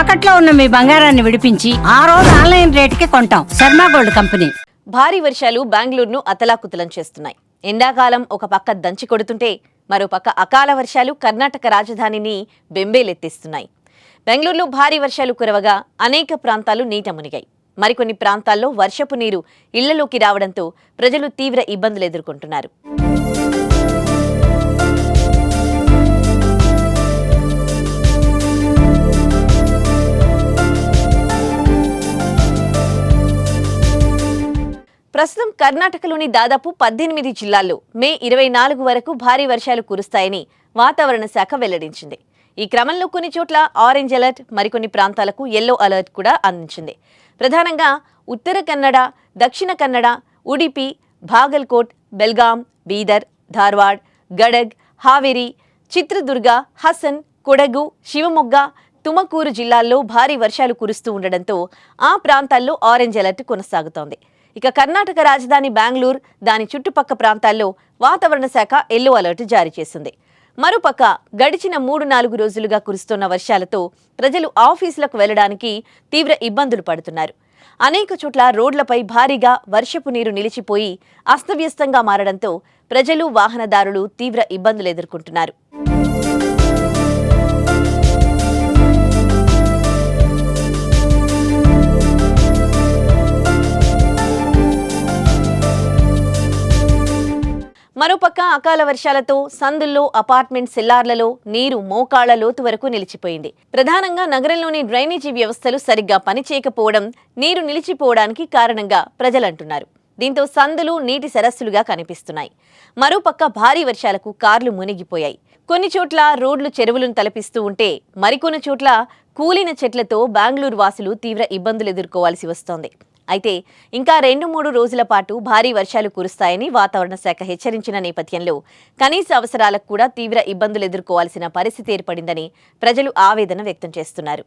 తాకట్లో ఉన్న మీ బంగారాన్ని విడిపించి ఆ రోజు ఆన్లైన్ రేటుకి కొంటాం. Sharma gold company. భారీ వర్షాలు బెంగళూరును అతలాకుతలం చేస్తున్నాయి. ఎండాకాలం ఒక పక్క దంచి కొడుతుంటే మరో పక్క అకాల వర్షాలు కర్ణాటక రాజధానిని బెంబేలెత్తిస్తున్నాయి. బెంగళూరులో భారీ వర్షాలు కురవగా అనేక ప్రాంతాలు నీట మునిగాయి. మరికొన్ని ప్రాంతాల్లో వర్షపు నీరు ఇళ్లలోకి రావడంతో ప్రజలు తీవ్ర ఇబ్బందులు ఎదుర్కొంటున్నారు. ప్రస్తుతం కర్ణాటకలోని దాదాపు 18 జిల్లాల్లో మే 24 వరకు భారీ వర్షాలు కురుస్తాయని వాతావరణ శాఖ వెల్లడించింది. ఈ క్రమంలో కొన్ని చోట్ల ఆరెంజ్ అలర్ట్, మరికొన్ని ప్రాంతాలకు యెల్లో అలర్ట్ కూడా అందించింది. ప్రధానంగా ఉత్తర కన్నడ, దక్షిణ కన్నడ, ఉడిపి, బాగల్కోట్, బెల్గాం, బీదర్, ధార్వాడ్, గడగ్, హావేరి, చిత్రదుర్గ, హసన్, కొడగు, శివమొగ్గ, తుమకూరు జిల్లాల్లో భారీ వర్షాలు కురుస్తూ ఉండడంతో ఆ ప్రాంతాల్లో ఆరెంజ్ అలర్ట్ కొనసాగుతోంది. ఇక కర్ణాటక రాజధాని బెంగళూరు, దాని చుట్టుపక్క ప్రాంతాల్లో వాతావరణ శాఖ యెల్లో అలర్ట్ జారీ చేసింది. మరోపక్క గడిచిన 3-4 రోజులుగా కురుస్తున్న వర్షాలతో ప్రజలు ఆఫీసులకు వెళ్లడానికి తీవ్ర ఇబ్బందులు పడుతున్నారు. అనేక చోట్ల రోడ్లపై భారీగా వర్షపు నీరు నిలిచిపోయి అస్తవ్యస్తంగా మారడంతో ప్రజలు, వాహనదారులు తీవ్ర ఇబ్బందులు ఎదుర్కొంటున్నారు. మరోపక్క అకాల వర్షాలతో సందుల్లో, అపార్ట్మెంట్ సెల్లార్లలో నీరు మోకాళ్ల లోతు వరకు నిలిచిపోయింది. ప్రధానంగా నగరంలోని డ్రైనేజీ వ్యవస్థలు సరిగ్గా పనిచేయకపోవడం నీరు నిలిచిపోవడానికి కారణంగా ప్రజలంటున్నారు. దీంతో సందులు నీటి సరస్సులుగా కనిపిస్తున్నాయి. మరోపక్క భారీ వర్షాలకు కార్లు మునిగిపోయాయి. కొన్ని చోట్ల రోడ్లు చెరువులను తలపిస్తూ ఉంటే మరికొన్ని చోట్ల కూలిన చెట్లతో బెంగళూరు వాసులు తీవ్ర ఇబ్బందులు ఎదుర్కోవాల్సి వస్తోంది. అయితే ఇంకా 2-3 రోజుల పాటు భారీ వర్షాలు కురుస్తాయని వాతావరణ శాఖ హెచ్చరించిన నేపథ్యంలో కనీస అవసరాలకు కూడా తీవ్ర ఇబ్బందులు ఎదుర్కోవాల్సిన పరిస్థితి ఏర్పడిందని ప్రజలు ఆవేదన వ్యక్తం చేస్తున్నారు.